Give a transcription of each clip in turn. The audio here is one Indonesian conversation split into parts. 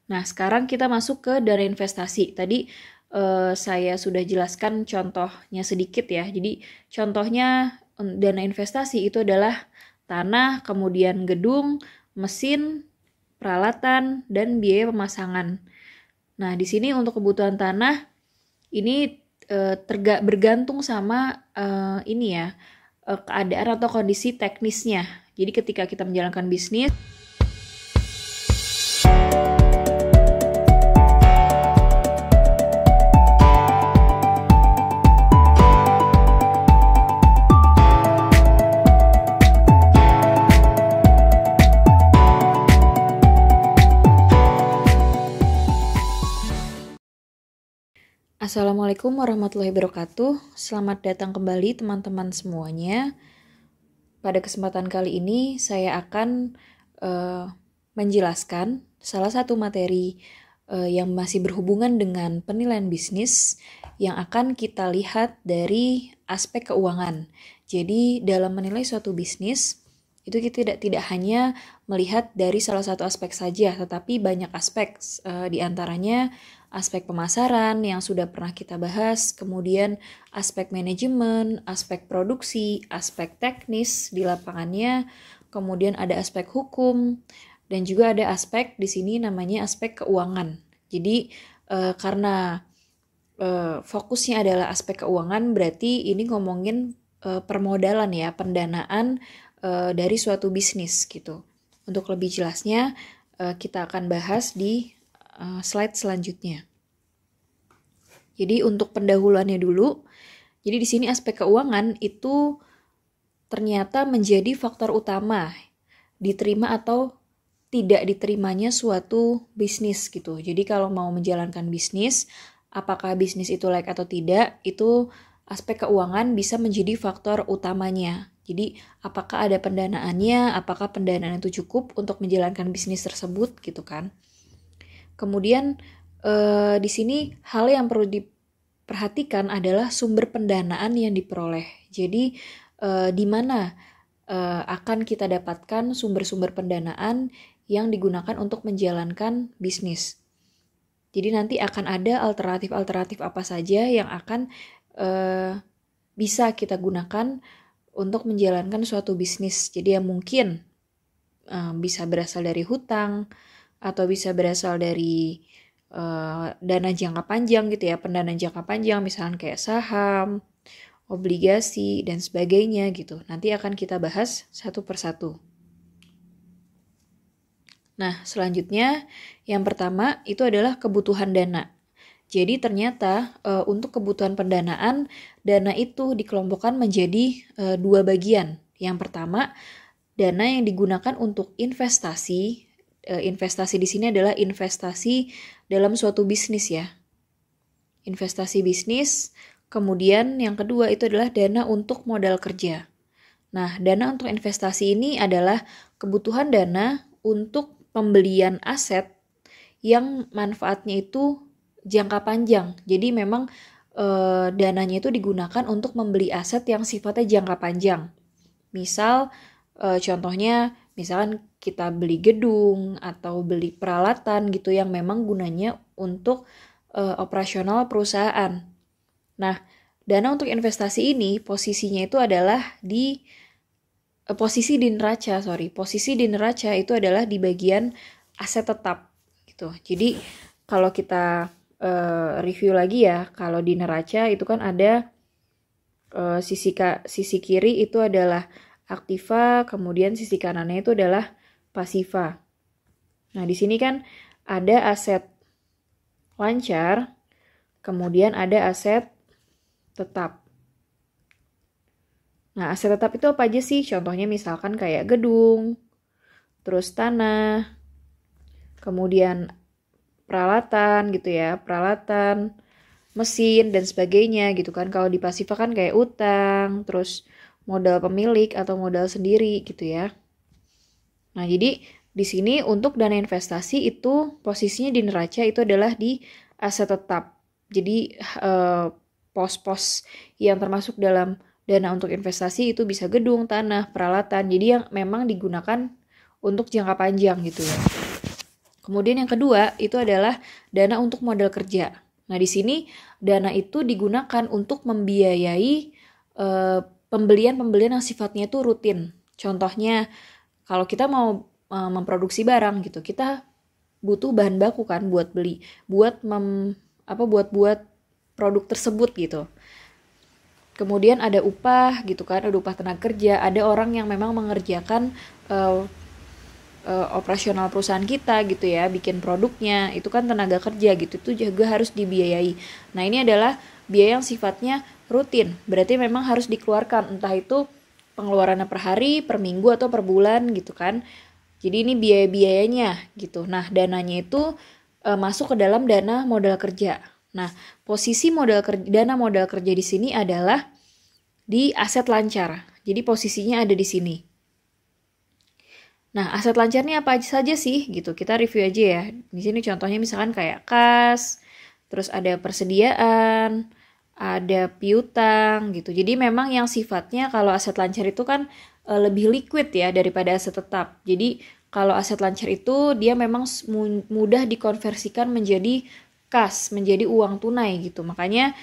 Nah, sekarang kita masuk ke dana investasi. Tadi saya sudah jelaskan contohnya sedikit ya. Jadi contohnya dana investasi itu adalah tanah, kemudian gedung, mesin, peralatan, dan biaya pemasangan. Nah, di sini untuk kebutuhan tanah ini bergantung sama ini ya, keadaan atau kondisi teknisnya. Jadi ketika kita menjalankan bisnis, Assalamualaikum warahmatullahi wabarakatuh. Selamat datang kembali teman-teman semuanya. Pada kesempatan kali ini saya akan menjelaskan salah satu materi yang masih berhubungan dengan penilaian bisnis yang akan kita lihat dari aspek keuangan. Jadi dalam menilai suatu bisnis itu kita tidak hanya melihat dari salah satu aspek saja, tetapi banyak aspek, di antaranya aspek pemasaran yang sudah pernah kita bahas, kemudian aspek manajemen, aspek produksi, aspek teknis di lapangannya, kemudian ada aspek hukum, dan juga ada aspek di sini namanya aspek keuangan. Jadi karena fokusnya adalah aspek keuangan, berarti ini ngomongin permodalan ya, pendanaan dari suatu bisnis gitu. Untuk lebih jelasnya kita akan bahas di slide selanjutnya. Jadi untuk pendahuluannya dulu, jadi di sini aspek keuangan itu ternyata menjadi faktor utama diterima atau tidak diterimanya suatu bisnis gitu. Jadi kalau mau menjalankan bisnis, apakah bisnis itu layak atau tidak, itu aspek keuangan bisa menjadi faktor utamanya. Jadi apakah ada pendanaannya, apakah pendanaan itu cukup untuk menjalankan bisnis tersebut gitu kan. Kemudian di sini hal yang perlu diperhatikan adalah sumber pendanaan yang diperoleh. Jadi di mana akan kita dapatkan sumber-sumber pendanaan yang digunakan untuk menjalankan bisnis. Jadi nanti akan ada alternatif-alternatif apa saja yang akan bisa kita gunakan untuk menjalankan suatu bisnis. Jadi yang mungkin bisa berasal dari hutang atau bisa berasal dari dana jangka panjang gitu ya, pendanaan jangka panjang misalnya kayak saham, obligasi, dan sebagainya gitu. Nanti akan kita bahas satu persatu. Nah, selanjutnya yang pertama itu adalah kebutuhan dana. Jadi ternyata untuk kebutuhan pendanaan, dana itu dikelompokkan menjadi dua bagian. Yang pertama, dana yang digunakan untuk investasi. Investasi di sini adalah investasi dalam suatu bisnis ya. Investasi bisnis. Kemudian yang kedua itu adalah dana untuk modal kerja. Nah, dana untuk investasi ini adalah kebutuhan dana untuk pembelian aset yang manfaatnya itu jangka panjang. Jadi memang dananya itu digunakan untuk membeli aset yang sifatnya jangka panjang. Misal contohnya misalkan kita beli gedung atau beli peralatan gitu yang memang gunanya untuk operasional perusahaan. Nah, dana untuk investasi ini posisinya itu adalah di posisi di neraca. Posisi di neraca itu adalah di bagian aset tetap gitu. Jadi kalau kita review lagi ya, kalau di neraca itu kan ada sisi kiri itu adalah aktiva, kemudian sisi kanannya itu adalah pasiva. Nah, di sini kan ada aset lancar, kemudian ada aset tetap. Nah, aset tetap itu apa aja sih? Contohnya misalkan kayak gedung, terus tanah, kemudian peralatan gitu ya, peralatan, mesin, dan sebagainya gitu kan. Kalau di pasiva kan kayak utang, terus modal pemilik atau modal sendiri gitu ya. Nah, jadi di sini untuk dana investasi itu posisinya di neraca itu adalah di aset tetap. Jadi pos-pos yang termasuk dalam dana untuk investasi itu bisa gedung, tanah, peralatan. Jadi yang memang digunakan untuk jangka panjang gitu ya. Kemudian yang kedua itu adalah dana untuk modal kerja. Nah, di sini dana itu digunakan untuk membiayai pembelian-pembelian yang sifatnya itu rutin. Contohnya, kalau kita mau memproduksi barang gitu, kita butuh bahan baku kan buat beli, buat buat produk tersebut gitu. Kemudian ada upah gitu kan, ada upah tenaga kerja, ada orang yang memang mengerjakan operasional perusahaan kita gitu ya, bikin produknya, itu kan tenaga kerja gitu, itu juga harus dibiayai. Nah, ini adalah biaya yang sifatnya rutin, berarti memang harus dikeluarkan, entah itu pengeluarannya per hari, per minggu, atau per bulan gitu kan. Jadi ini biaya-biayanya gitu. Nah, dananya itu masuk ke dalam dana modal kerja. Nah, posisi dana modal kerja di sini adalah di aset lancar. Jadi posisinya ada di sini. Nah, aset lancar ini apa aja saja sih gitu. Kita review aja ya. Di sini contohnya misalkan kayak kas, terus ada persediaan, ada piutang gitu. Jadi memang yang sifatnya kalau aset lancar itu kan lebih liquid ya daripada aset tetap. Jadi kalau aset lancar itu dia memang mudah dikonversikan menjadi kas, menjadi uang tunai gitu. Makanya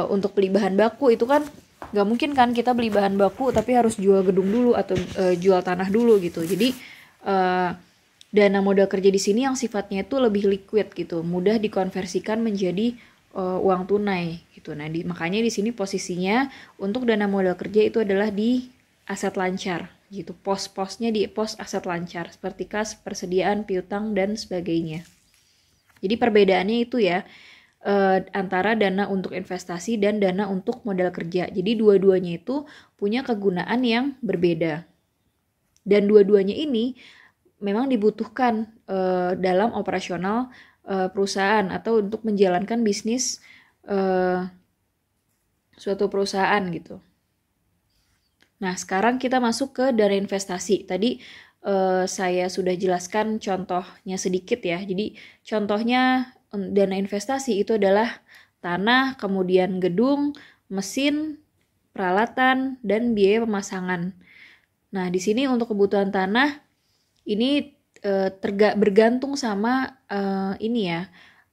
untuk beli bahan baku itu kan nggak mungkin kan kita beli bahan baku tapi harus jual gedung dulu atau jual tanah dulu gitu. Jadi dana modal kerja di sini yang sifatnya itu lebih liquid gitu, mudah dikonversikan menjadi uang tunai gitu. Nah, makanya di sini posisinya untuk dana modal kerja itu adalah di aset lancar gitu. Pos-posnya di pos aset lancar seperti kas, persediaan, piutang dan sebagainya. Jadi perbedaannya itu ya antara dana untuk investasi dan dana untuk modal kerja. Jadi dua-duanya itu punya kegunaan yang berbeda. Dan dua-duanya ini memang dibutuhkan dalam operasional perusahaan atau untuk menjalankan bisnis suatu perusahaan gitu. Nah, sekarang kita masuk ke dana investasi. Tadi saya sudah jelaskan contohnya sedikit ya. Jadi contohnya dana investasi itu adalah tanah, kemudian gedung, mesin, peralatan, dan biaya pemasangan. Nah, di sini untuk kebutuhan tanah ini bergantung sama ini ya,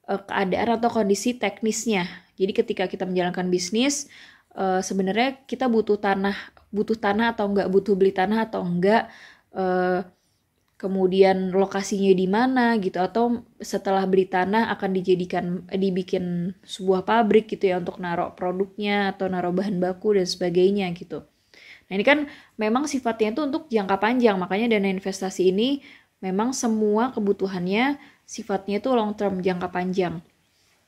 keadaan atau kondisi teknisnya. Jadi ketika kita menjalankan bisnis, sebenarnya kita butuh tanah atau enggak, butuh beli tanah atau enggak, kemudian lokasinya di mana gitu, atau setelah beli tanah akan dibikin sebuah pabrik gitu ya untuk naruh produknya atau naruh bahan baku dan sebagainya gitu. Nah, ini kan memang sifatnya itu untuk jangka panjang, makanya dana investasi ini memang semua kebutuhannya sifatnya itu long term, jangka panjang.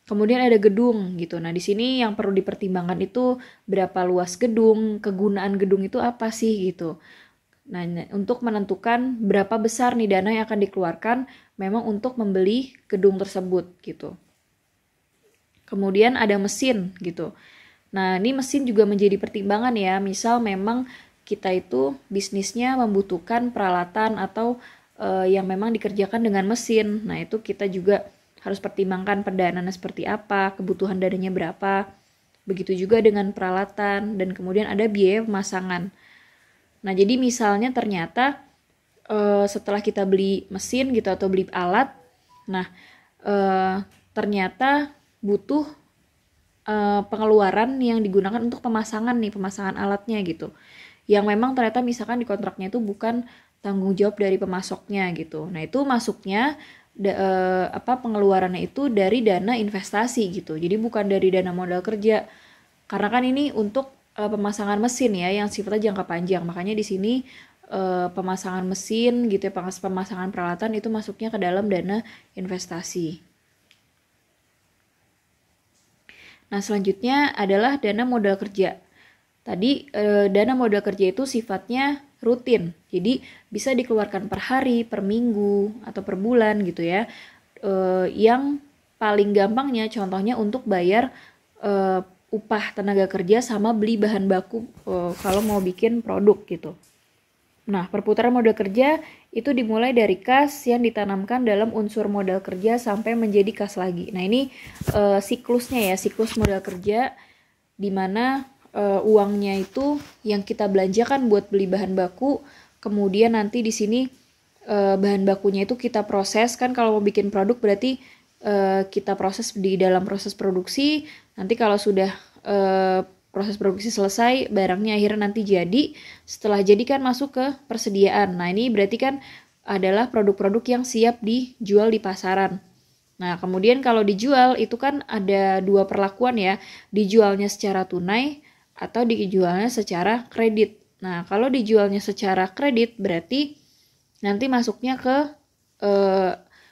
Kemudian ada gedung gitu. Nah, di sini yang perlu dipertimbangkan itu berapa luas gedung, kegunaan gedung itu apa sih gitu. Nah, untuk menentukan berapa besar nih dana yang akan dikeluarkan memang untuk membeli gedung tersebut gitu. Kemudian ada mesin gitu. Nah, ini mesin juga menjadi pertimbangan ya. Misal memang kita itu bisnisnya membutuhkan peralatan atau yang memang dikerjakan dengan mesin. Nah, itu kita juga harus pertimbangkan pendanaannya seperti apa, kebutuhan dananya berapa. Begitu juga dengan peralatan dan kemudian ada biaya pemasangan. Nah, jadi misalnya ternyata setelah kita beli mesin gitu atau beli alat, nah ternyata butuh pengeluaran yang digunakan untuk pemasangan alatnya gitu. Yang memang ternyata misalkan di kontraknya itu bukan tanggung jawab dari pemasoknya gitu. Nah, itu masuknya pengeluarannya itu dari dana investasi gitu. Jadi bukan dari dana modal kerja. Karena kan ini untuk pemasangan mesin ya yang sifatnya jangka panjang. Makanya di sini pemasangan mesin gitu ya, pemasangan peralatan itu masuknya ke dalam dana investasi. Nah, selanjutnya adalah dana modal kerja. Tadi dana modal kerja itu sifatnya rutin. Jadi bisa dikeluarkan per hari, per minggu, atau per bulan gitu ya. Yang paling gampangnya contohnya untuk bayar upah tenaga kerja sama beli bahan baku kalau mau bikin produk gitu. Nah, perputaran modal kerja itu dimulai dari kas yang ditanamkan dalam unsur modal kerja sampai menjadi kas lagi. Nah, ini siklusnya ya, siklus modal kerja di mana uangnya itu yang kita belanjakan buat beli bahan baku, kemudian nanti di sini bahan bakunya itu kita proses. Kan kalau mau bikin produk berarti kita proses di dalam proses produksi. Nanti kalau sudah proses produksi selesai, barangnya akhirnya nanti jadi. Setelah jadi kan masuk ke persediaan. Nah, ini berarti kan adalah produk-produk yang siap dijual di pasaran. Nah, kemudian kalau dijual itu kan ada dua perlakuan ya, dijualnya secara tunai atau dijualnya secara kredit. Nah, kalau dijualnya secara kredit berarti nanti masuknya ke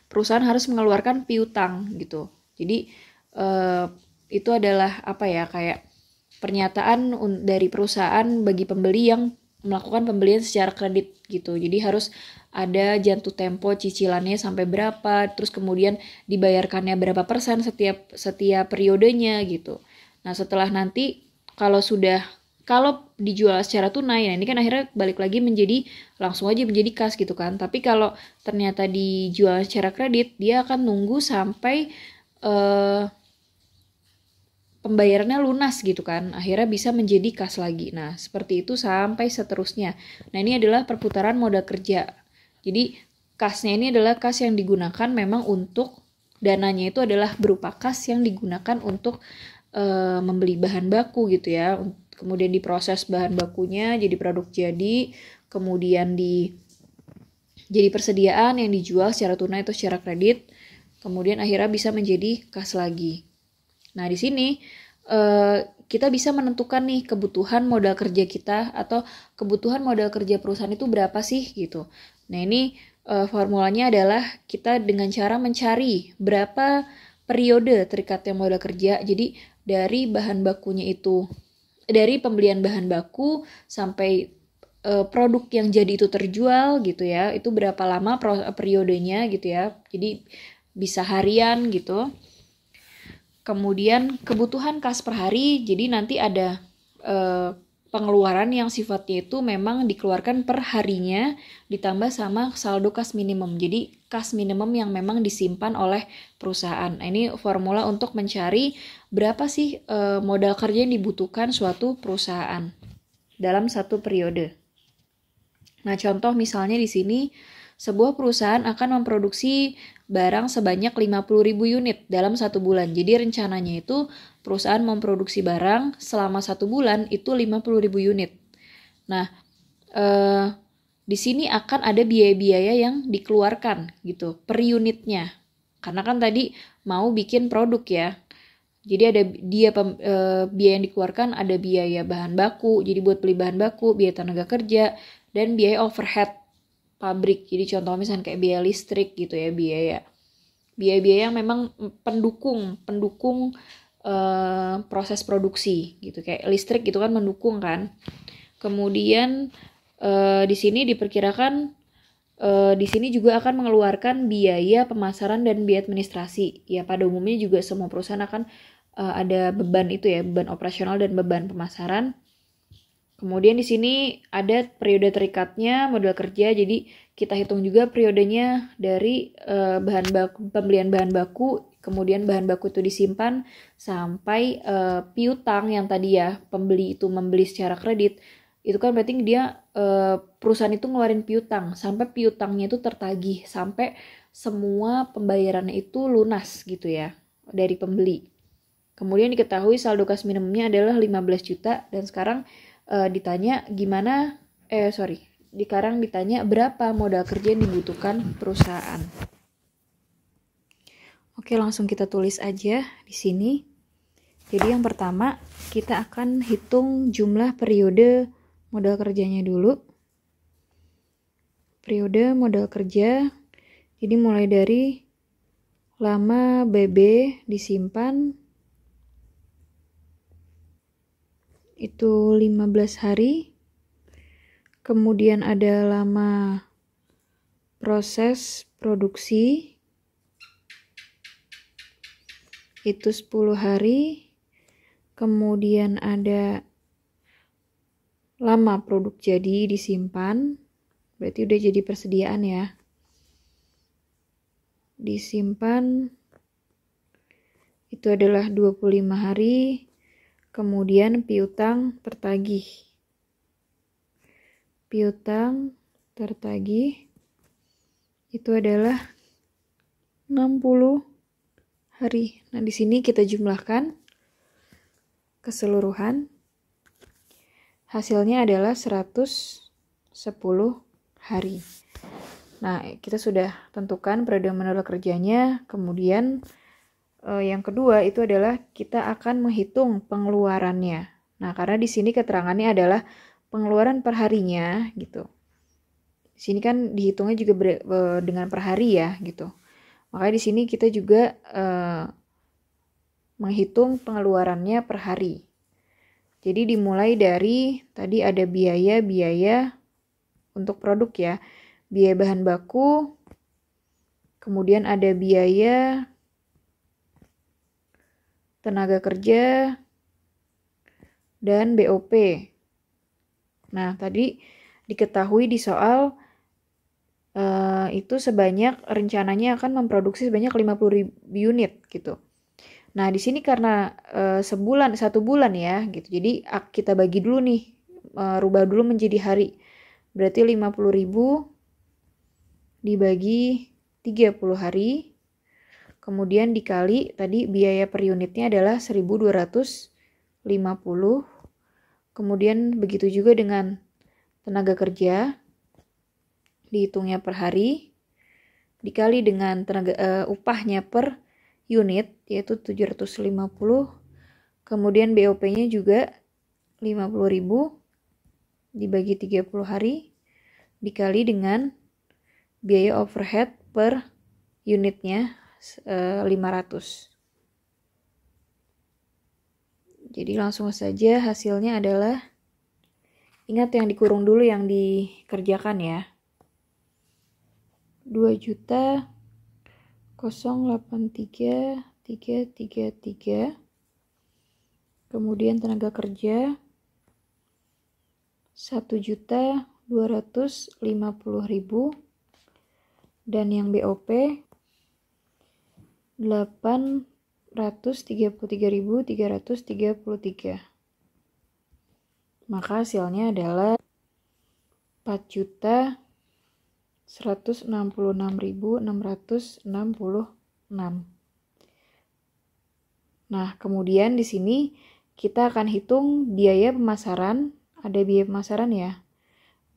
perusahaan harus mengeluarkan piutang gitu. Jadi itu adalah apa ya, kayak pernyataan dari perusahaan bagi pembeli yang melakukan pembelian secara kredit gitu. Jadi harus ada jatuh tempo cicilannya sampai berapa, terus kemudian dibayarkannya berapa persen setiap periodenya gitu. Nah, setelah nanti kalau dijual secara tunai, nah ini kan akhirnya balik lagi menjadi langsung aja menjadi kas gitu kan. Tapi kalau ternyata dijual secara kredit, dia akan nunggu sampai pembayarannya lunas gitu kan, akhirnya bisa menjadi kas lagi. Nah, seperti itu sampai seterusnya. Nah, ini adalah perputaran modal kerja. Jadi, kasnya ini adalah kas yang digunakan memang untuk dananya itu adalah berupa kas yang digunakan untuk membeli bahan baku gitu ya. Kemudian diproses bahan bakunya jadi produk jadi, kemudian jadi persediaan yang dijual secara tunai atau secara kredit, kemudian akhirnya bisa menjadi kas lagi. Nah, di sini kita bisa menentukan nih kebutuhan modal kerja kita atau kebutuhan modal kerja perusahaan itu berapa sih gitu. Nah, ini formulanya adalah kita dengan cara mencari berapa periode terikatnya modal kerja. Jadi dari bahan bakunya itu, dari pembelian bahan baku sampai produk yang jadi itu terjual gitu ya, itu berapa lama periodenya gitu ya. Jadi bisa harian gitu. Kemudian kebutuhan kas per hari, jadi nanti ada pengeluaran yang sifatnya itu memang dikeluarkan per harinya ditambah sama saldo kas minimum. Jadi kas minimum yang memang disimpan oleh perusahaan. Nah, ini formula untuk mencari berapa sih modal kerja yang dibutuhkan suatu perusahaan dalam satu periode. Nah, contoh misalnya di sini sebuah perusahaan akan memproduksi barang sebanyak 50.000 unit dalam 1 bulan. Jadi rencananya itu perusahaan memproduksi barang selama 1 bulan itu 50.000 unit. Nah, di sini akan ada biaya-biaya yang dikeluarkan gitu per unitnya. Karena kan tadi mau bikin produk ya. Jadi ada biaya yang dikeluarkan, ada biaya bahan baku. Jadi buat beli bahan baku, biaya tenaga kerja, dan biaya overhead pabrik. Jadi contoh misalnya kayak biaya listrik gitu ya, biaya yang memang pendukung proses produksi gitu, kayak listrik gitu kan mendukung kan. Kemudian di sini diperkirakan di sini juga akan mengeluarkan biaya pemasaran dan biaya administrasi. Ya, pada umumnya juga semua perusahaan akan ada beban itu ya, beban operasional dan beban pemasaran. Kemudian di sini ada periode terikatnya modal kerja, jadi kita hitung juga periodenya dari pembelian bahan baku, kemudian bahan baku itu disimpan sampai piutang yang tadi ya, pembeli itu membeli secara kredit, itu kan berarti dia perusahaan itu ngeluarin piutang, sampai piutangnya itu tertagih, sampai semua pembayarannya itu lunas gitu ya, dari pembeli. Kemudian diketahui saldo kas minimumnya adalah 15 juta, dan sekarang ditanya berapa modal kerja yang dibutuhkan perusahaan. Oke, langsung kita tulis aja di sini. Jadi yang pertama kita akan hitung jumlah periode modal kerjanya dulu. Periode modal kerja, jadi mulai dari lama BB disimpan itu 15 hari. Kemudian ada lama proses produksi itu 10 hari. Kemudian ada lama produk jadi disimpan, berarti udah jadi persediaan ya. Disimpan itu adalah 25 hari. Kemudian piutang tertagih. itu adalah 60 hari. Nah, di sini kita jumlahkan keseluruhan. Hasilnya adalah 110 hari. Nah, kita sudah tentukan periode modal kerjanya. Kemudian yang kedua itu adalah kita akan menghitung pengeluarannya. Nah, karena di sini keterangannya adalah pengeluaran per harinya gitu. Di sini kan dihitungnya juga dengan per hari ya gitu. Makanya di sini kita juga menghitung pengeluarannya per hari. Jadi dimulai dari tadi ada biaya untuk produk ya. Biaya bahan baku, kemudian ada biaya tenaga kerja, dan BOP. Nah, tadi diketahui di soal itu rencananya akan memproduksi sebanyak 50.000 unit gitu. Nah, di sini karena 1 bulan ya gitu. Jadi kita bagi dulu nih, rubah dulu menjadi hari. Berarti 50.000 dibagi 30 hari. Kemudian dikali tadi biaya per unitnya adalah 1.250. Kemudian begitu juga dengan tenaga kerja. Dihitungnya per hari. Dikali dengan upahnya per unit yaitu 750. Kemudian BOP-nya juga 50.000 dibagi 30 hari dikali dengan biaya overhead per unitnya 500. Jadi langsung saja hasilnya adalah, ingat yang dikurung dulu yang dikerjakan ya, 2.083.333. Kemudian tenaga kerja 1.250.000 dan yang BOP 833.333. Maka hasilnya adalah 4.166.666. Nah, kemudian di sini kita akan hitung biaya pemasaran. Ada biaya pemasaran ya.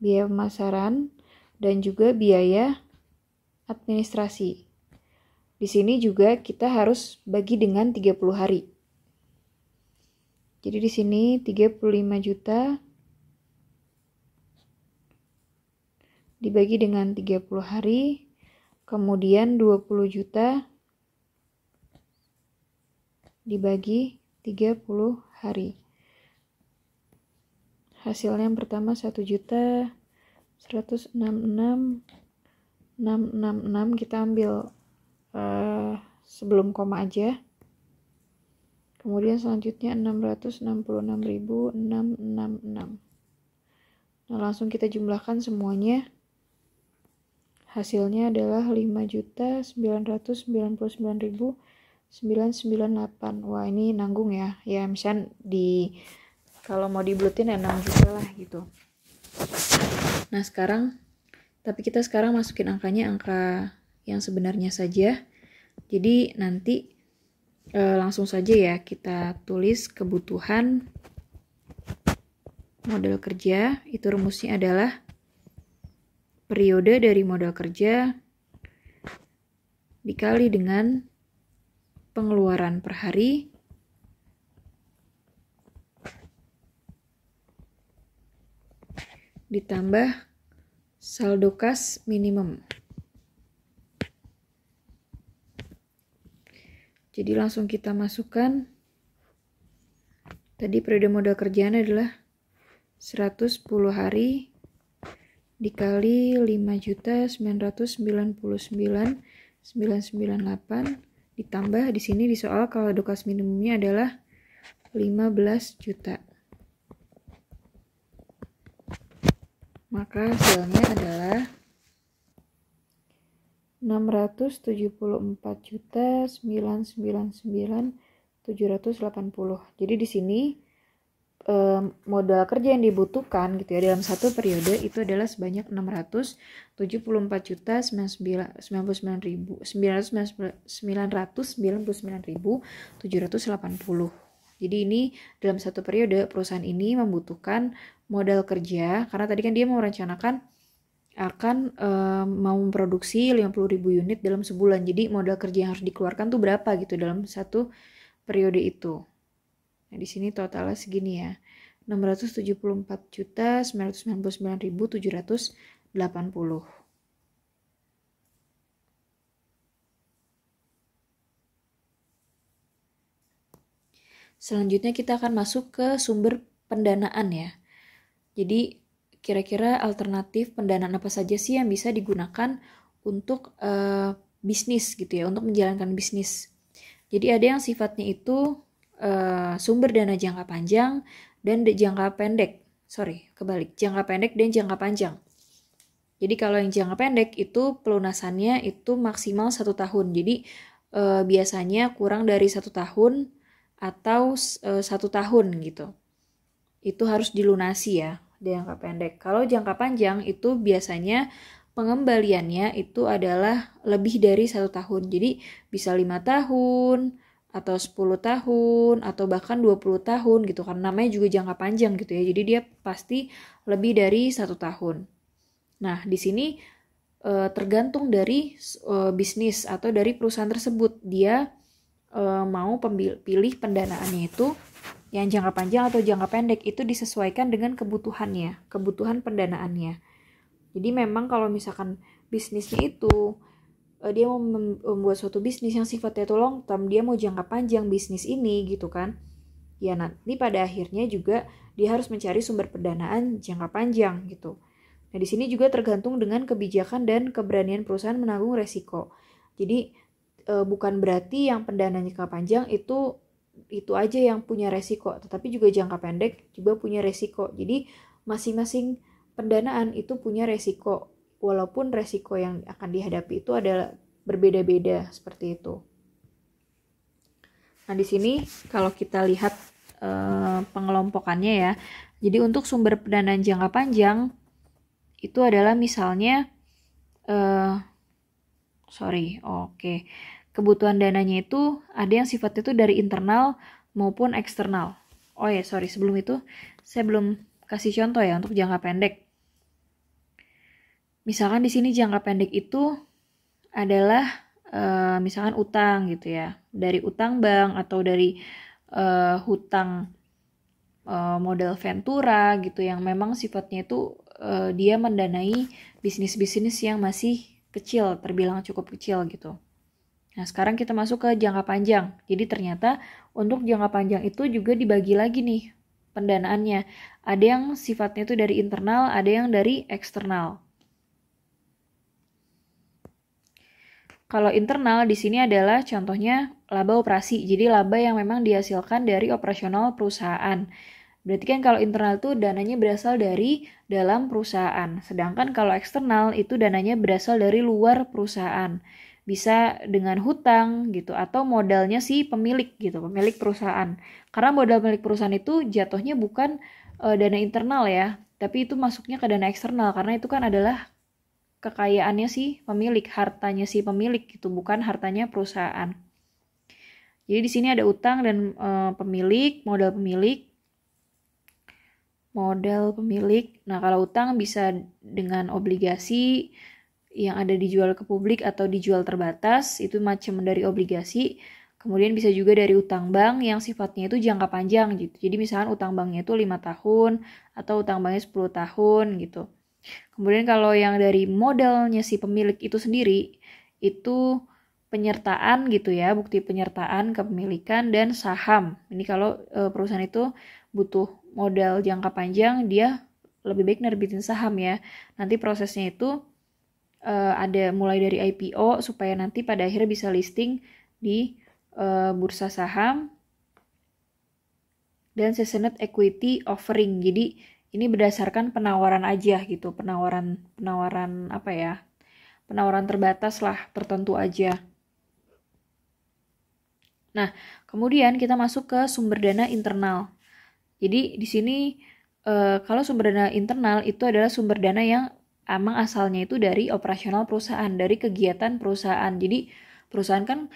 Biaya pemasaran dan juga biaya administrasi. Di sini juga kita harus bagi dengan 30 hari. Jadi di sini 35 juta dibagi dengan 30 hari, kemudian 20 juta dibagi 30 hari. Hasilnya yang pertama 1.166.666. Kita ambil sebelum koma aja. Kemudian selanjutnya 666.666. Nah, langsung kita jumlahkan semuanya. Hasilnya adalah 5.999.998. Wah, ini nanggung ya. Ya, misalnya kalau mau dibulutin ya 6 juta lah gitu. Nah, tapi kita sekarang masukin angka yang sebenarnya saja. Jadi nanti langsung saja ya kita tulis kebutuhan modal kerja. Itu rumusnya adalah periode dari modal kerja dikali dengan pengeluaran per hari ditambah saldo kas minimum. Jadi langsung kita masukkan. Tadi periode modal kerjaan adalah 110 hari dikali 5.999.998 ditambah di sini di soal kalau saldo kas minimumnya adalah 15 juta. Maka hasilnya adalah 674.999.780. Jadi di sini modal kerja yang dibutuhkan gitu ya dalam satu periode itu adalah sebanyak 674.999.780. Jadi ini dalam satu periode perusahaan ini membutuhkan modal kerja karena tadi kan dia merencanakan akan mau memproduksi 50.000 unit dalam sebulan. Jadi modal kerja yang harus dikeluarkan tuh berapa gitu dalam satu periode itu. Nah, di sini totalnya segini ya. 674.999.780. Selanjutnya kita akan masuk ke sumber pendanaan ya. Jadi kira-kira alternatif pendanaan apa saja sih yang bisa digunakan untuk bisnis gitu ya, untuk menjalankan bisnis. Jadi ada yang sifatnya itu sumber dana jangka panjang dan jangka pendek. Jangka pendek dan jangka panjang. Jadi kalau yang jangka pendek itu pelunasannya itu maksimal 1 tahun. Jadi biasanya kurang dari 1 tahun atau 1 tahun gitu. Itu harus dilunasi ya, jangka pendek. Kalau jangka panjang itu biasanya pengembaliannya itu adalah lebih dari 1 tahun. Jadi bisa 5 tahun, atau 10 tahun, atau bahkan 20 tahun gitu. Karena namanya juga jangka panjang gitu ya. Jadi dia pasti lebih dari 1 tahun. Nah, di sini tergantung dari bisnis atau dari perusahaan tersebut. Dia mau pilih pendanaannya itu yang jangka panjang atau jangka pendek itu disesuaikan dengan kebutuhannya, kebutuhan pendanaannya. Jadi memang kalau misalkan bisnisnya itu dia mau membuat suatu bisnis yang sifatnya itu long term, dia mau jangka panjang bisnis ini gitu kan. Ya nanti pada akhirnya juga dia harus mencari sumber pendanaan jangka panjang gitu. Nah, di sini juga tergantung dengan kebijakan dan keberanian perusahaan menanggung resiko. Jadi bukan berarti yang pendanaan jangka panjang itu aja yang punya resiko, tetapi juga jangka pendek juga punya resiko. Jadi masing-masing pendanaan itu punya resiko, walaupun resiko yang akan dihadapi itu adalah berbeda-beda seperti itu. Nah, di sini kalau kita lihat pengelompokannya ya. Jadi untuk sumber pendanaan jangka panjang itu adalah misalnya kebutuhan dananya itu ada yang sifatnya itu dari internal maupun eksternal. Sebelum itu saya belum kasih contoh ya untuk jangka pendek. Misalkan di sini jangka pendek itu adalah misalkan utang gitu ya, dari utang bank atau dari hutang modal ventura gitu yang memang sifatnya itu dia mendanai bisnis-bisnis yang masih kecil, terbilang cukup kecil gitu. Nah, sekarang kita masuk ke jangka panjang. Jadi ternyata untuk jangka panjang itu juga dibagi lagi nih pendanaannya. Ada yang sifatnya itu dari internal, ada yang dari eksternal. Kalau internal di sini adalah contohnya laba operasi. Jadi laba yang memang dihasilkan dari operasional perusahaan. Berarti kan kalau internal itu dananya berasal dari dalam perusahaan. Sedangkan kalau eksternal itu dananya berasal dari luar perusahaan. Bisa dengan hutang gitu atau modalnya si pemilik gitu, pemilik perusahaan. Karena modal pemilik perusahaan itu jatuhnya bukan dana internal ya, tapi itu masuknya ke dana eksternal karena itu kan adalah kekayaannya si pemilik, hartanya si pemilik gitu, bukan hartanya perusahaan. Jadi di sini ada utang dan pemilik, modal pemilik. Nah, kalau utang bisa dengan obligasi yang ada dijual ke publik atau dijual terbatas, itu macam dari obligasi. Kemudian bisa juga dari utang bank yang sifatnya itu jangka panjang gitu. Jadi misalkan utang banknya itu 5 tahun atau utang banknya 10 tahun gitu. Kemudian kalau yang dari modalnya si pemilik itu sendiri, itu penyertaan gitu ya, bukti penyertaan kepemilikan dan saham. Ini kalau perusahaan itu butuh modal jangka panjang, dia lebih baik nerbitin saham ya. Nanti prosesnya itu ada mulai dari IPO supaya nanti pada akhirnya bisa listing di bursa saham dan seasoned equity offering. Jadi ini berdasarkan penawaran aja gitu, penawaran apa ya? Penawaran terbatas lah, tertentu aja. Nah, kemudian kita masuk ke sumber dana internal. Jadi di sini kalau sumber dana internal itu adalah sumber dana yang emang asalnya itu dari operasional perusahaan, dari kegiatan perusahaan. Jadi perusahaan kan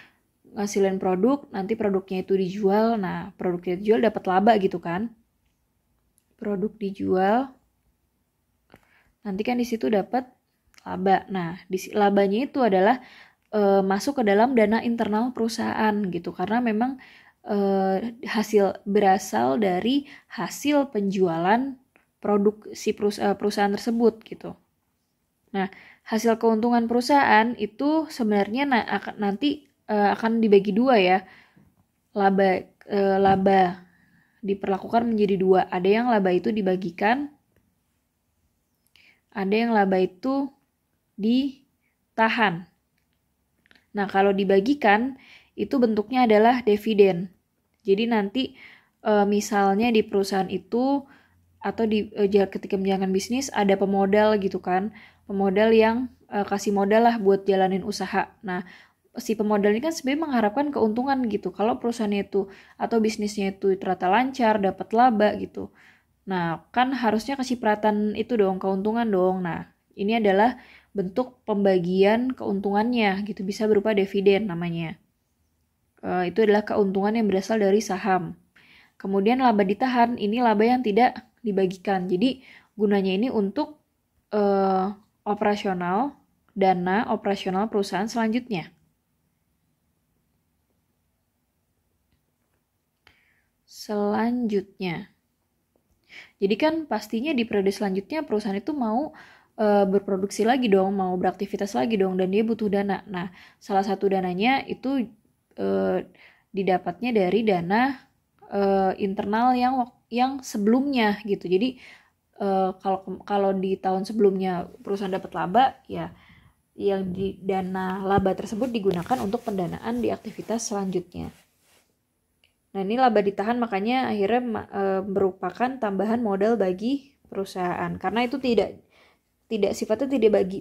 ngasilin produk, nanti produknya itu dijual. Nah, produknya dijual dapat laba gitu kan. Produk dijual, nanti kan di situ dapat laba. Nah, labanya itu adalah masuk ke dalam dana internal perusahaan gitu, karena memang hasil berasal dari hasil penjualan produk si perusahaan tersebut gitu. Nah, hasil keuntungan perusahaan itu sebenarnya nanti akan dibagi dua ya. Laba diperlakukan menjadi dua. Ada yang laba itu dibagikan, ada yang laba itu ditahan. Nah, kalau dibagikan itu bentuknya adalah dividen. Jadi nanti misalnya di perusahaan itu atau ketika menjalankan bisnis ada pemodal gitu kan. Pemodal yang kasih modal lah buat jalanin usaha. Nah, si pemodal ini kan sebenarnya mengharapkan keuntungan gitu. Kalau perusahaannya itu atau bisnisnya itu ternyata lancar, dapat laba gitu. Nah, kan harusnya kasih perhatian itu dong, keuntungan dong. Nah, ini adalah bentuk pembagian keuntungannya gitu, bisa berupa dividen namanya. Itu adalah keuntungan yang berasal dari saham. Kemudian laba ditahan, ini laba yang tidak dibagikan. Jadi gunanya ini untuk operasional, dana operasional perusahaan selanjutnya. Jadi kan pastinya di periode selanjutnya perusahaan itu mau berproduksi lagi dong, mau beraktivitas lagi dong, dan dia butuh dana. Nah, salah satu dananya itu didapatnya dari dana internal yang sebelumnya gitu. Jadi kalau di tahun sebelumnya perusahaan dapat laba, ya yang di dana laba tersebut digunakan untuk pendanaan di aktivitas selanjutnya. Nah, ini laba ditahan makanya akhirnya merupakan tambahan modal bagi perusahaan, karena itu tidak sifatnya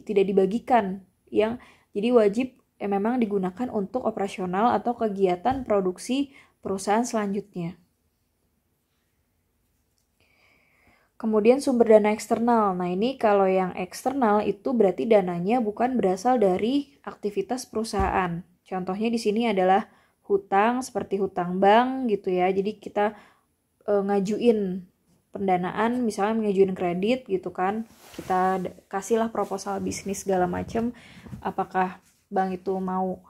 tidak dibagikan, yang jadi wajib memang digunakan untuk operasional atau kegiatan produksi perusahaan selanjutnya. Kemudian sumber dana eksternal. Nah, ini kalau yang eksternal itu berarti dananya bukan berasal dari aktivitas perusahaan. Contohnya di sini adalah hutang, seperti hutang bank gitu ya. Jadi kita ngajuin pendanaan, misalnya ngajuin kredit gitu kan. Kita kasihlah proposal bisnis segala macam. Apakah bank itu mau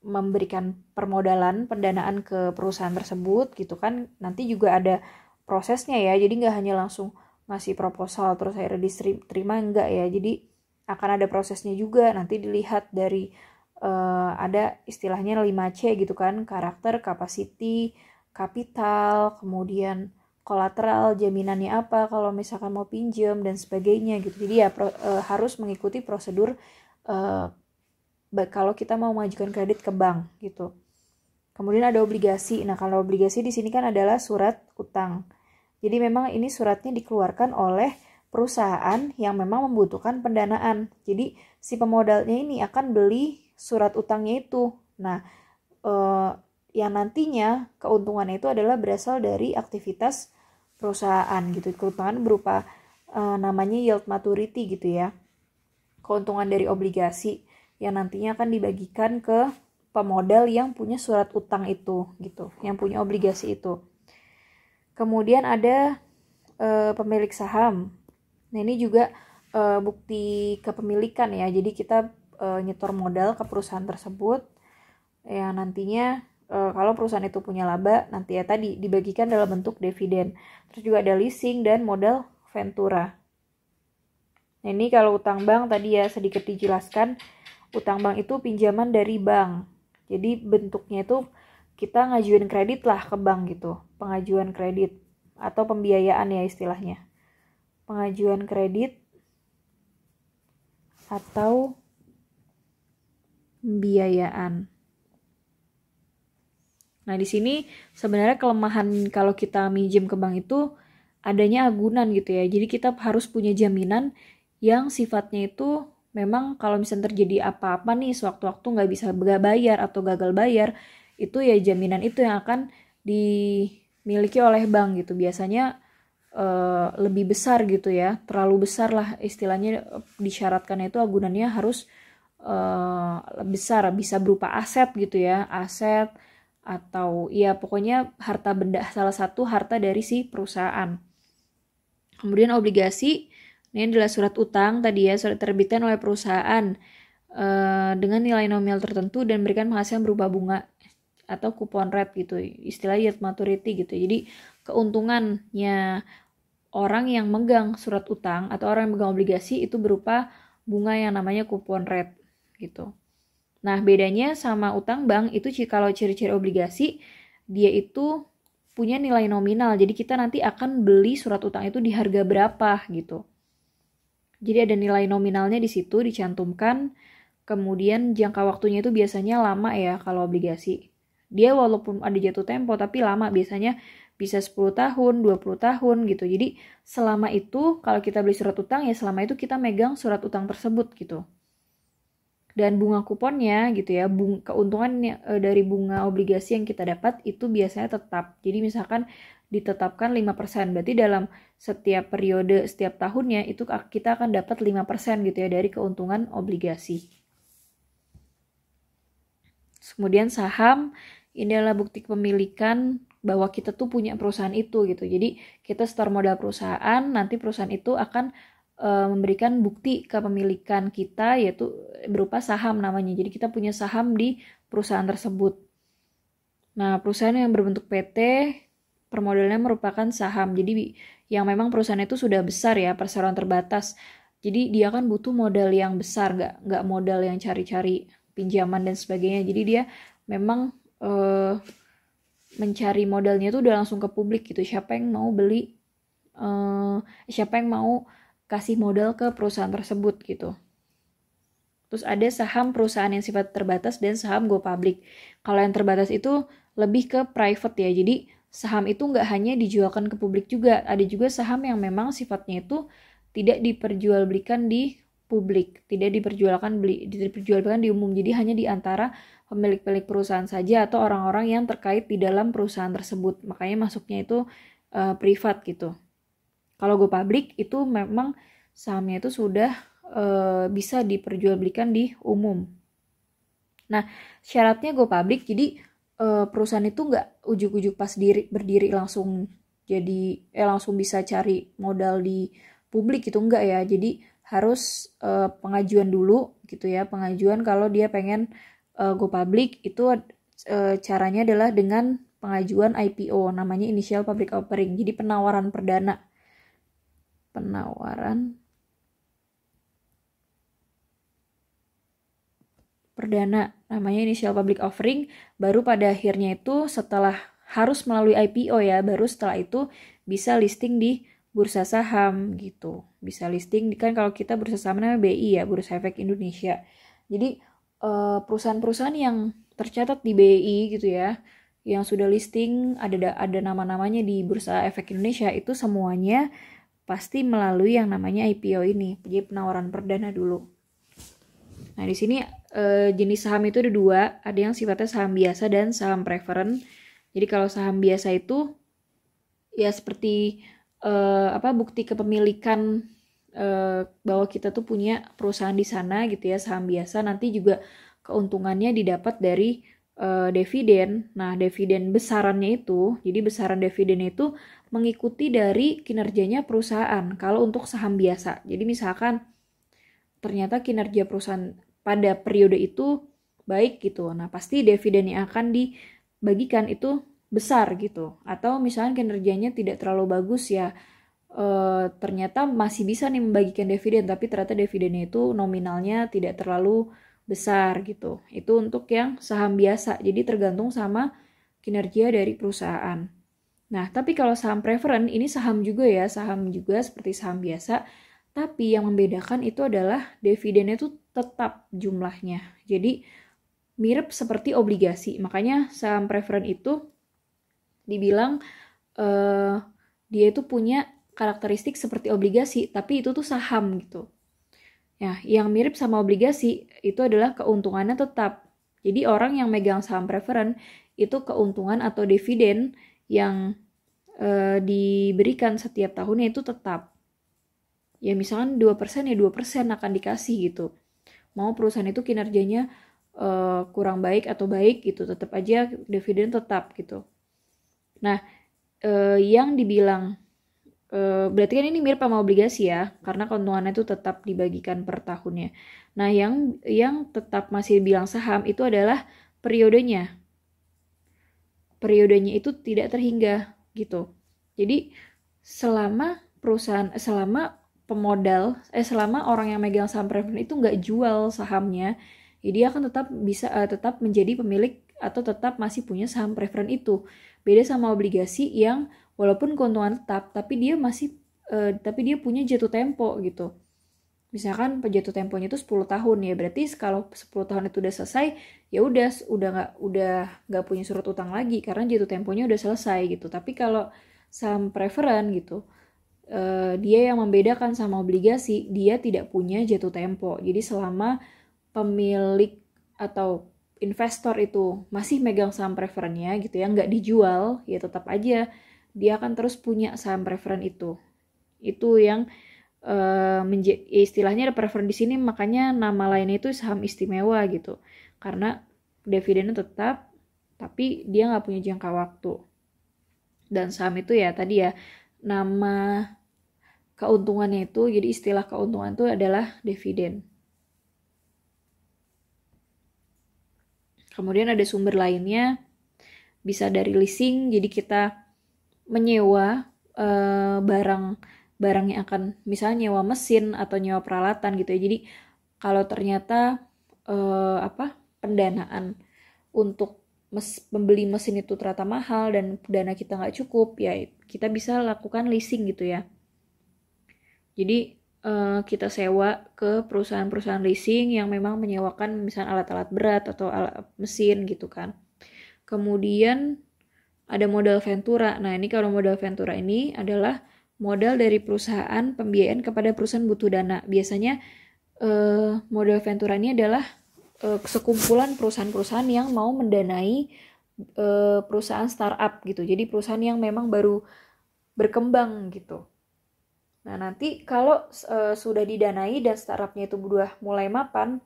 memberikan permodalan, pendanaan ke perusahaan tersebut gitu kan. Nanti juga ada prosesnya ya. Jadi nggak hanya langsung ngasih proposal terus akhirnya diterima, enggak ya. Jadi akan ada prosesnya juga, nanti dilihat dari ada istilahnya 5C gitu kan, karakter, capacity, kapital, kemudian kolateral, jaminannya apa kalau misalkan mau pinjam dan sebagainya gitu. Jadi ya harus mengikuti prosedur kalau kita mau mengajukan kredit ke bank gitu. Kemudian ada obligasi. Nah, kalau obligasi di sini kan adalah surat utang. Jadi memang ini suratnya dikeluarkan oleh perusahaan yang memang membutuhkan pendanaan. Jadi si pemodalnya ini akan beli surat utangnya itu. Nah, yang nantinya keuntungannya itu adalah berasal dari aktivitas perusahaan gitu. Keuntungan berupa namanya yield maturity gitu ya. Keuntungan dari obligasi yang nantinya akan dibagikan ke pemodal yang punya surat utang itu gitu, yang punya obligasi itu. Kemudian ada pemilik saham. Nah, ini juga bukti kepemilikan ya. Jadi kita nyetor modal ke perusahaan tersebut. Ya, nantinya kalau perusahaan itu punya laba, nanti ya tadi dibagikan dalam bentuk dividen. Terus juga ada leasing dan modal ventura. Nah, ini kalau utang bank tadi ya sedikit dijelaskan. Utang bank itu pinjaman dari bank. Jadi bentuknya itu kita ngajuin kredit lah ke bank gitu. Pengajuan kredit atau pembiayaan ya istilahnya. Pengajuan kredit atau pembiayaan. Nah, di sini sebenarnya kelemahan kalau kita minjem ke bank itu adanya agunan gitu ya. Jadi kita harus punya jaminan yang sifatnya itu memang kalau misalnya terjadi apa-apa nih sewaktu-waktu nggak bisa bayar atau gagal bayar, itu ya jaminan itu yang akan dimiliki oleh bank gitu. Biasanya lebih besar gitu ya, terlalu besar lah istilahnya, disyaratkan itu agunannya harus besar, bisa berupa aset gitu ya, aset atau ya pokoknya harta benda, salah satu harta dari si perusahaan. Kemudian obligasi, ini adalah surat utang tadi ya, surat terbitan oleh perusahaan dengan nilai nominal tertentu dan memberikan penghasilan berupa bunga atau kupon rate gitu, istilahnya yield maturity gitu. Jadi keuntungannya orang yang megang surat utang atau orang yang megang obligasi itu berupa bunga yang namanya kupon rate gitu. Nah, bedanya sama utang bank itu kalau ciri-ciri obligasi, dia itu punya nilai nominal. Jadi kita nanti akan beli surat utang itu di harga berapa gitu. Jadi ada nilai nominalnya di situ dicantumkan. Kemudian jangka waktunya itu biasanya lama ya kalau obligasi. Dia walaupun ada jatuh tempo tapi lama, biasanya bisa 10 tahun, 20 tahun gitu. Jadi selama itu kalau kita beli surat utang ya selama itu kita megang surat utang tersebut gitu. Dan bunga kuponnya gitu ya, keuntungan dari bunga obligasi yang kita dapat itu biasanya tetap. Jadi misalkan ditetapkan 5%, berarti dalam setiap periode, setiap tahunnya itu kita akan dapat 5% gitu ya dari keuntungan obligasi. Kemudian saham, ini adalah bukti kepemilikan bahwa kita tuh punya perusahaan itu gitu. Jadi kita setor modal perusahaan, nanti perusahaan itu akan memberikan bukti kepemilikan kita yaitu berupa saham namanya. Jadi kita punya saham di perusahaan tersebut. Nah, perusahaan yang berbentuk PT permodalannya merupakan saham. Jadi yang memang perusahaan itu sudah besar ya, perseroan terbatas. Jadi dia kan butuh modal yang besar, nggak modal yang cari-cari pinjaman dan sebagainya. Jadi dia memang mencari modalnya itu udah langsung ke publik gitu. Siapa yang mau beli, siapa yang mau kasih modal ke perusahaan tersebut gitu. Terus ada saham perusahaan yang sifat terbatas dan saham go public. Kalau yang terbatas itu lebih ke private ya. Jadi saham itu nggak hanya dijualkan ke publik juga. Ada juga saham yang memang sifatnya itu tidak diperjualbelikan di publik, tidak diperjualbelikan di umum. Jadi hanya di antara pemilik-pemilik perusahaan saja atau orang-orang yang terkait di dalam perusahaan tersebut. Makanya masuknya itu privat gitu. Kalau go public itu memang sahamnya itu sudah bisa diperjualbelikan di umum. Nah, syaratnya go public, jadi perusahaan itu nggak ujuk-ujuk pas berdiri langsung jadi langsung bisa cari modal di publik itu enggak ya. Jadi harus pengajuan dulu gitu ya. Pengajuan kalau dia pengen go public itu caranya adalah dengan pengajuan IPO, namanya Initial Public Offering. Jadi penawaran perdana. Namanya Initial Public Offering. Baru pada akhirnya itu setelah harus melalui IPO ya, baru setelah itu bisa listing di bursa saham gitu. Bisa listing kan kalau kita bursa saham namanya BI ya, Bursa Efek Indonesia. Jadi perusahaan-perusahaan yang tercatat di BI gitu ya, yang sudah listing ada nama-namanya di Bursa Efek Indonesia, itu semuanya pasti melalui yang namanya IPO ini, jadi penawaran perdana dulu. Nah, di sini jenis saham itu ada dua, ada yang sifatnya saham biasa dan saham preferen. Jadi kalau saham biasa itu ya seperti bukti kepemilikan bahwa kita tuh punya perusahaan di sana gitu ya, saham biasa. Nanti juga keuntungannya didapat dari dividen. Nah, dividen besarannya itu, jadi besaran dividennya itu mengikuti dari kinerjanya perusahaan. Kalau untuk saham biasa, jadi misalkan ternyata kinerja perusahaan pada periode itu baik gitu, nah pasti dividen yang akan dibagikan itu besar gitu. Atau misalnya kinerjanya tidak terlalu bagus ya, ternyata masih bisa nih membagikan dividen, tapi ternyata dividennya itu nominalnya tidak terlalu besar gitu. Itu untuk yang saham biasa, jadi tergantung sama kinerja dari perusahaan. Nah, tapi kalau saham preferen ini saham juga ya, saham juga seperti saham biasa, tapi yang membedakan itu adalah dividennya itu tetap jumlahnya. Jadi mirip seperti obligasi. Makanya saham preferen itu dibilang dia itu punya karakteristik seperti obligasi, tapi itu tuh saham gitu. Ya, yang mirip sama obligasi itu adalah keuntungannya tetap. Jadi orang yang megang saham preferen itu keuntungan atau dividen yang diberikan setiap tahunnya itu tetap. Ya misalkan 2% ya 2% akan dikasih gitu. Mau perusahaan itu kinerjanya kurang baik atau baik gitu, tetap aja dividen tetap gitu. Nah, yang dibilang berarti kan ini mirip sama obligasi ya, karena keuntungannya itu tetap dibagikan per tahunnya. Nah, yang tetap masih bilang saham itu adalah periodenya. Periodenya itu tidak terhingga gitu. Jadi selama selama orang yang megang saham preferred itu nggak jual sahamnya, ya dia akan tetap menjadi pemilik atau tetap masih punya saham preferred itu. Beda sama obligasi yang walaupun keuntungan tetap, tapi dia punya jatuh tempo gitu. Misalkan jatuh temponya itu 10 tahun ya, berarti kalau 10 tahun itu udah selesai, ya udah nggak punya surat utang lagi karena jatuh temponya udah selesai gitu. Tapi kalau saham preferred gitu, dia yang membedakan sama obligasi, dia tidak punya jatuh tempo. Jadi selama pemilik atau investor itu masih megang saham preferennya gitu ya, nggak dijual, ya tetap aja dia akan terus punya saham preferen itu. Itu yang istilahnya ada preferen di sini, makanya nama lainnya itu saham istimewa gitu. Karena dividennya tetap, tapi dia nggak punya jangka waktu. Dan saham itu ya tadi ya, nama keuntungannya itu, jadi istilah keuntungan itu adalah dividen. Kemudian ada sumber lainnya, bisa dari leasing, jadi kita menyewa barang yang akan misalnya nyewa mesin atau nyewa peralatan gitu ya. Jadi kalau ternyata pendanaan untuk membeli mesin itu ternyata mahal dan dana kita nggak cukup, ya kita bisa lakukan leasing gitu ya. Jadi kita sewa ke perusahaan-perusahaan leasing yang memang menyewakan misalnya alat-alat berat atau alat mesin gitu kan. Kemudian ada modal ventura. Nah, ini kalau modal ventura ini adalah modal dari perusahaan pembiayaan kepada perusahaan butuh dana. Biasanya modal ventura ini adalah sekumpulan perusahaan-perusahaan yang mau mendanai perusahaan startup gitu. Jadi perusahaan yang memang baru berkembang gitu. Nah, nanti kalau sudah didanai dan startupnya itu udah mulai mapan,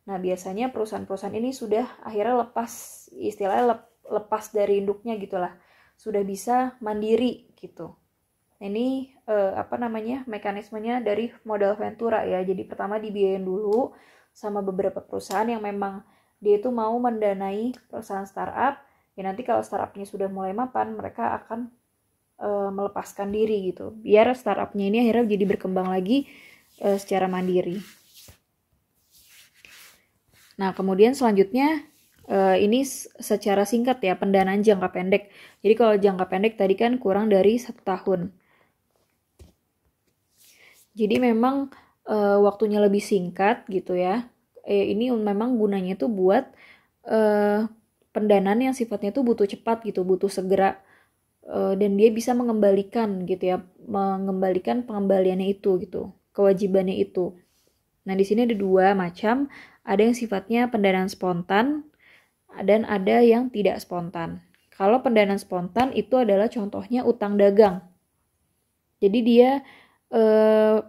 nah biasanya perusahaan-perusahaan ini sudah akhirnya lepas dari induknya gitulah, sudah bisa mandiri gitu. Ini mekanismenya dari modal ventura ya. Jadi pertama dibiayain dulu sama beberapa perusahaan yang memang dia itu mau mendanai perusahaan startup. Ya nanti kalau startupnya sudah mulai mapan, mereka akan melepaskan diri gitu. Biar startupnya ini akhirnya jadi berkembang lagi secara mandiri. Nah kemudian selanjutnya ini secara singkat ya, pendanaan jangka pendek. Jadi kalau jangka pendek tadi kan kurang dari 1 tahun. Jadi memang waktunya lebih singkat gitu ya. Ini memang gunanya tuh buat pendanaan yang sifatnya tuh butuh cepat gitu, butuh segera. Dan dia bisa mengembalikan gitu ya, mengembalikan pengembaliannya itu gitu, kewajibannya itu. Nah di sini ada 2 macam, ada yang sifatnya pendanaan spontan dan ada yang tidak spontan. Kalau pendanaan spontan itu adalah contohnya utang dagang. Jadi dia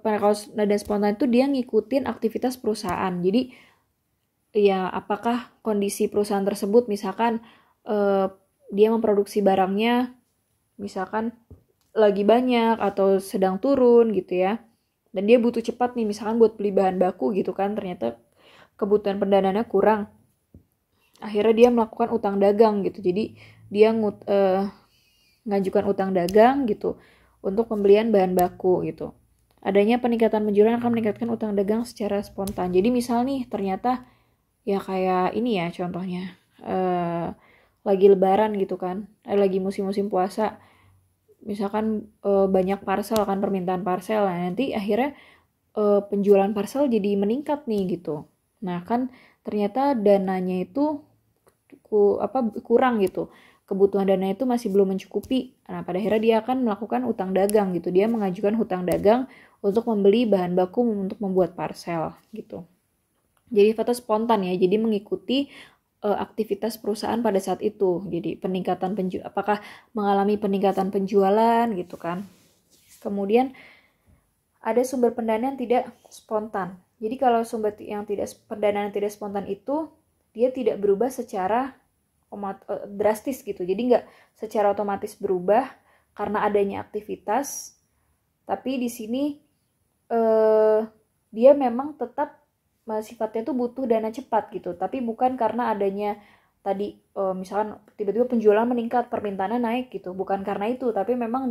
kalau pendanaan spontan itu dia ngikutin aktivitas perusahaan. Jadi ya apakah kondisi perusahaan tersebut, misalkan dia memproduksi barangnya misalkan lagi banyak atau sedang turun gitu ya, dan dia butuh cepat nih misalkan buat beli bahan baku gitu kan, ternyata kebutuhan pendanaannya kurang, akhirnya dia melakukan utang dagang gitu. Jadi dia ngajukan utang dagang gitu untuk pembelian bahan baku gitu. Adanya peningkatan penjualan akan meningkatkan utang dagang secara spontan. Jadi misal nih ternyata ya kayak ini ya contohnya, lagi lebaran gitu kan, lagi musim-musim puasa, misalkan banyak parcel kan, permintaan parcel, nah nanti akhirnya penjualan parcel jadi meningkat nih gitu. Nah kan ternyata dananya itu kurang gitu, kebutuhan dana itu masih belum mencukupi. Nah pada akhirnya dia akan melakukan utang dagang gitu, dia mengajukan hutang dagang untuk membeli bahan baku untuk membuat parcel gitu. Jadi sifatnya spontan ya, jadi mengikuti aktivitas perusahaan pada saat itu. Jadi peningkatan apakah mengalami peningkatan penjualan gitu kan. Kemudian ada sumber pendanaan tidak spontan. Jadi kalau sumber yang pendanaan tidak spontan itu dia tidak berubah secara drastis gitu. Jadi nggak secara otomatis berubah karena adanya aktivitas. Tapi di sini dia memang tetap sifatnya tuh butuh dana cepat gitu. Tapi bukan karena adanya tadi misalkan tiba-tiba penjualan meningkat, permintaannya naik gitu. Bukan karena itu, tapi memang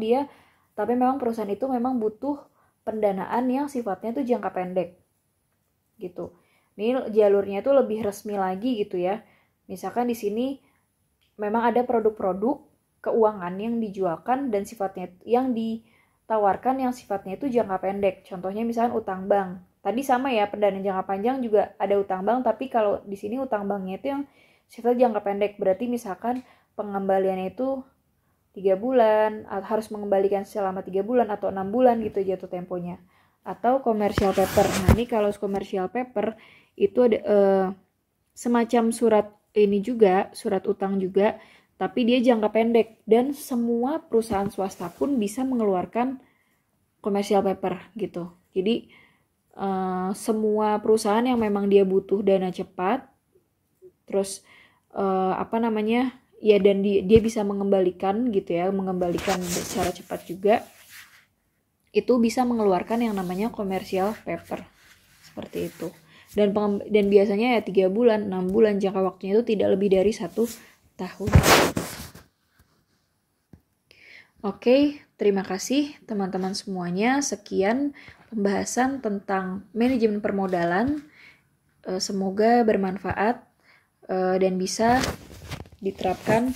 perusahaan itu memang butuh pendanaan yang sifatnya tuh jangka pendek gitu. Ini jalurnya tuh lebih resmi lagi gitu ya. Misalkan di sini memang ada produk-produk keuangan yang dijualkan dan sifatnya yang ditawarkan yang sifatnya itu jangka pendek. Contohnya misalkan utang bank. Tadi sama ya, pendanaan jangka panjang juga ada utang bank, tapi kalau di sini utang banknya itu yang sifatnya jangka pendek. Berarti misalkan pengembaliannya itu 3 bulan, harus mengembalikan selama 3 bulan atau 6 bulan gitu jatuh temponya. Atau commercial paper. Nah ini kalau commercial paper itu ada semacam surat ini juga, surat utang juga, tapi dia jangka pendek dan semua perusahaan swasta pun bisa mengeluarkan commercial paper gitu. Jadi semua perusahaan yang memang dia butuh dana cepat, terus ya dan dia bisa mengembalikan gitu ya, mengembalikan secara cepat juga, itu bisa mengeluarkan yang namanya commercial paper seperti itu. Dan biasanya ya 3 bulan, 6 bulan, jangka waktunya itu tidak lebih dari 1 tahun. Oke, terima kasih teman-teman semuanya. Sekian pembahasan tentang manajemen permodalan. Semoga bermanfaat dan bisa diterapkan.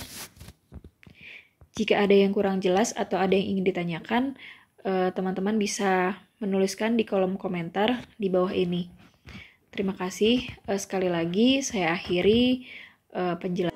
Jika ada yang kurang jelas atau ada yang ingin ditanyakan, teman-teman bisa menuliskan di kolom komentar di bawah ini. Terima kasih sekali lagi, saya akhiri penjelasan.